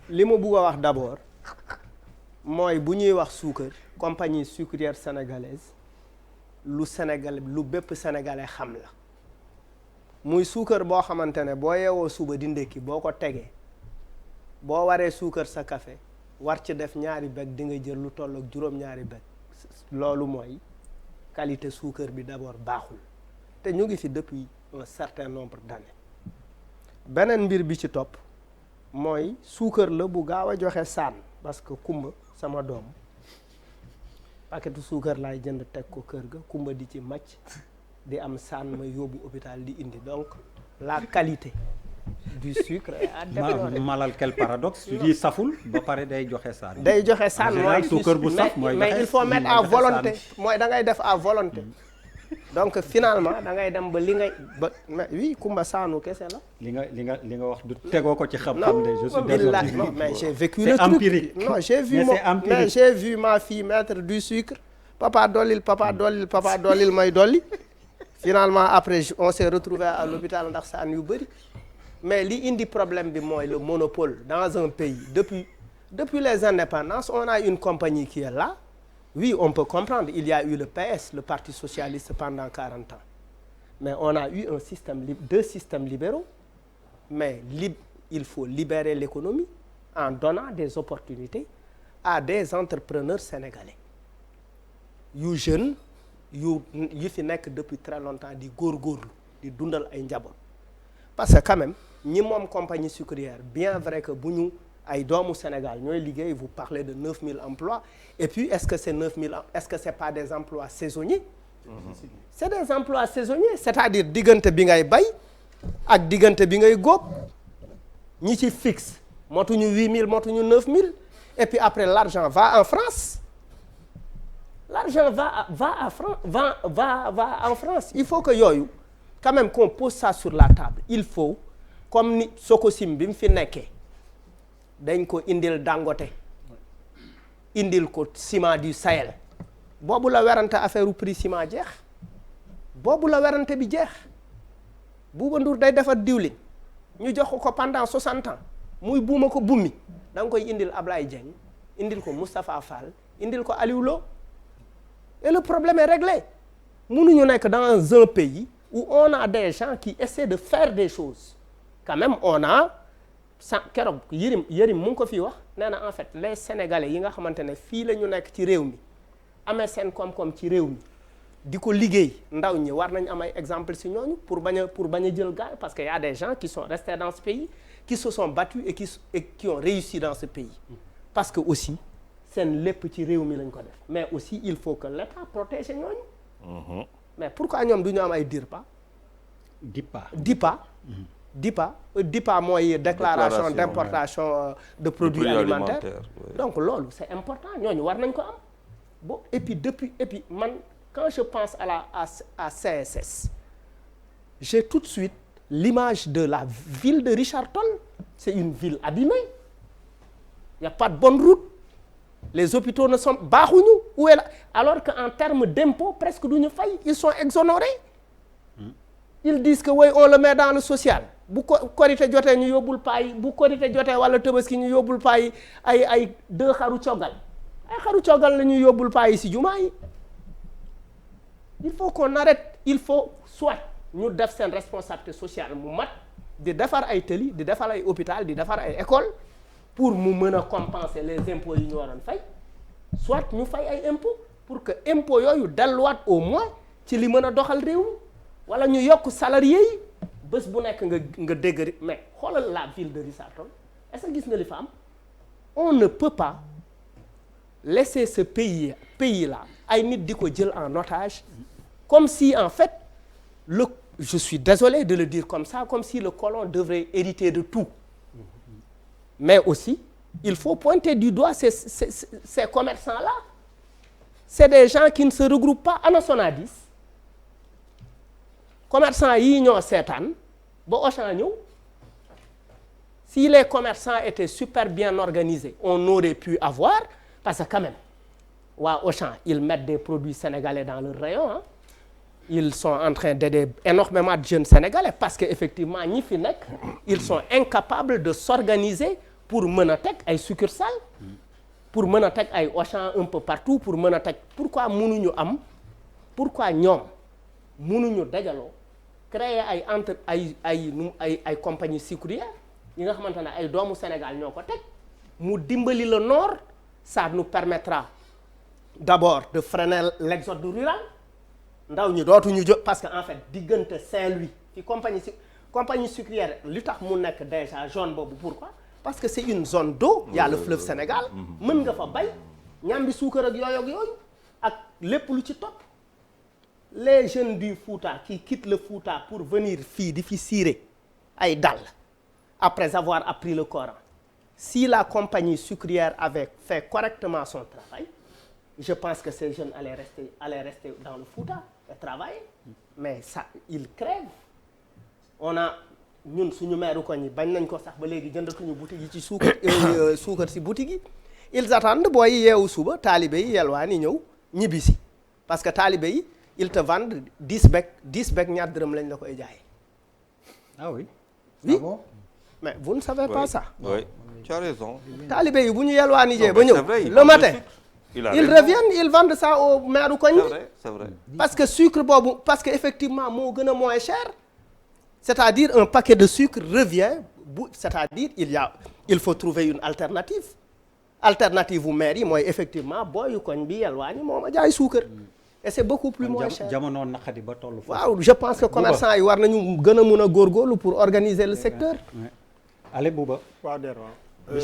li ma bugg a wax d'abord mooy bu ñuy wax suukar compagnie sucrière sénégalaise lu bépp sénégalais xam la muy suukar boo xamante ne boo yeewoo suba di ndékki boo ko tegee boo waree suukar sa café war ci def ñaari beg di nga jël lu toll ak juróom-ñaari beg loolu mooy qualité suukar bi d'abord baaxul te ñu ngi fi depuis un certain nombre d'années beneen mbir bi ci topp mooy suukar la bu gaaw a joxe saan parce que kumba sama doom paquetu suukar laay jënd teg ko kër ga kumba di ci màcc di am saan ma yóbbu hôpital di indi donc la qualité du sucre est à déplorer. malal quel paradoxe tu dis saful ba pare day joxe saan. day joxe saan mooy suukar bu saf mooy mais il faut mettre à volonté mooy da ngay def à volonté. donc finalement da ngay dem ba li ngay ba mais oui kumba saanu kese la. li nga wax du tegoo ko ci xam-xam de. je suis désolé non mais j'ai vécu le truc. C'est empirique. non j'ai vu ma fille mettre du sucre papa dollil may dolli. finalement après on s'est retrouvé à l'hôpital ndax saan yu bëri mais li indi problème bi mooy le monopole dans un pays depuis les indépendances on a une compagnie qui est là. Oui, on peut comprendre, il y a eu le PS, le Parti socialiste pendant 40 ans. Mais on a eu deux systèmes libéraux. Mais il faut libérer l'économie en donnant des opportunités à des entrepreneurs sénégalais. yu jeunes yu fi nekk depuis très longtemps di góorgóorlu di dundal ay njaboot. Parce que quand même ñi moom compagnie sucrière bien vrai que bu ñu ay doomu Sénégal ñooy liggéey vous parlez de 9000 emplois et puis est-ce que c'est 9000 est-ce que c'est pas des emplois saisonniers? C'est des emplois saisonniers c'est-à-dire diggante bi ngay bay ak diggante bi ngay góob ñi ci fixe motuñu 8000 motuñu 9000 et puis après l'argent va en France. L'argent va en France. Il faut que yooyu quand même qu'on pose ça sur la table. Il faut comme ni Sococim bi mu fi nekkee dañ ko indil Dangote indil ko ciment du Sahel boobu la werante affaire u prix ciment jeex boobu la werante bi jeex Bouba Ndour day defar diwlin ñu jox ko pendant 60 ans muy buuma ko bummi da nga koy indil Ablaye Dieng indil ko Moustapha Fall indil ko Aliou Lo et le problème est réglé. Mënuñu nekk dans un pays où on a des gens qui essaient de faire des choses quand même on a keroog Yérim mu ngi ko fii wax nee na en fait les sénégalais yi nga xamante ne fii la ñu nekk ci réew mi amee seen koom-koom ci réew mi di ko liggéey ndaw ñi war nañ am ay exemple ci ñooñu pour bañ a jël gaal parce que y a des gens qui sont restés dans ce pays qui se sont battus et qui ont réussi dans ce pays parce que aussi seen lépp ci réew mi lañ ko def mais aussi il faut que l'État protège ñooñu mais pourquoi ñoom du ñu am ay DIPA mooy déclaration d'importation de produits alimentaires donc loolu c'est important ñooñu war nañ ko am bon et puis man quand je pense à CSS j'ai tout de suite l'image de la ville de Richard Toll c'est une ville abîmée il y a pas de bonne route les hôpitaux ne sont baaxuñu où est la alors que en termes d'impôts presque duñu fay ils sont exonérés ils disent que oui on le met dans le social bu korité jotee ñu yóbbul paay bu korité jotee wala Tabaski ñu yóbbul paay ay 2 xaru coggal ay xaru coggal la ñuy yóbbul paay ci jumaa yi il faut qu'on arrête il faut soit ñu def seen responsabilité sociale mu mat di defar ay tëli di defar ay hôpital di defar ay école pour mu mën a compenser les impôts yi ñu waroon fay soit ñu fay ay impôts pour que impôts yooyu delluwaat au moins ci li mën a doxal réew mi wala ñu yokk salariés yi bés bu nekk nga dégg mais xoolal la ville de Richard Toll est-ce que gis nga li fa am on ne peut pas laisser ce pays là ay nit di ko jël en otage comme si en fait je suis désolé de le dire comme ça comme si le colon devrait hériter de tout mais aussi il faut pointer du doigt ces commerçants là c'est des gens qui ne se regroupent pas ana Sonadis commerçants yii ñoo seetaan ba Auchan ñëw si les commerçants étaient super bien organisés on aurait pu avoir parce que quand même waa Auchan ils mettent des produits sénégalais dans leur rayon hein. Ils sont en train d'aider énormément de jeunes sénégalais parce que effectivement ñi fi nekk ils sont incapables de s'organiser pour mën a teg ay succursales pour mën a teg ay Auchan un peu partout pour mën a teg pourquoi ñoom mënuñu dajaloo créer ay ay compagnie sucrière yi nga xamante ne ay doomu Sénégal ñoo ko teg mu dimbali le nord ça nous permettra d'abord de freiner l'exode rural ndaw ñi dootuñu jóg parce que en fait diggante Saint-Louis fi compagnie sucrière li tax mu nekk déjà zone boobu pourquoi parce que c'est une zone d'eau il y a le fleuve Sénégal mën nga fa bay ñambi suukar ak yooyu ak lépp lu ci topp les jeunes du Fouta qui quittent le Fouta pour venir fii di fi cirer ay dàll après avoir appris le Coran si la compagnie sucrière avait fait correctement son travail je pense que ces jeunes allaient rester dans le Fouta et travailler mais ça ils crèvent on a ñun suñu meeru ko ñi bañ nañ ko sax ba léegi jëndatuñu boutique yi ci suukar si boutique yi ils attendent booy yeewu suba taalibe yi yelwaani ñëw ñibbisi parce que taalibe yi ils te vendent 10 bec ñaar dërëm lañ la koy jaay. Ah oui. Oui. Ah bon? Mais vous ne savez pas ça. Oui, tu as raison. taalibe yi bu ñu yelwaani jee ba C'est ñëw vrai, le matin ils reviennent ils vendent ça au meeru koñ bi. C'est vrai. parce que sucre boobu parce que effectivement moo gën a moins cher. C'est-à-dire un paquet de sucre revient c'est-à-dire il faut trouver une alternative bu maire yi mooy effectivement booyu koñ bi yelwaani moo ma jaay suukar et c'est beaucoup plus moins cher. jamono naqadi ba tollu foofu. waaw je pense que commerçant yi war nañu gën a mun a góorgóorlu pour organiser le secteur. allez Bouba. waaw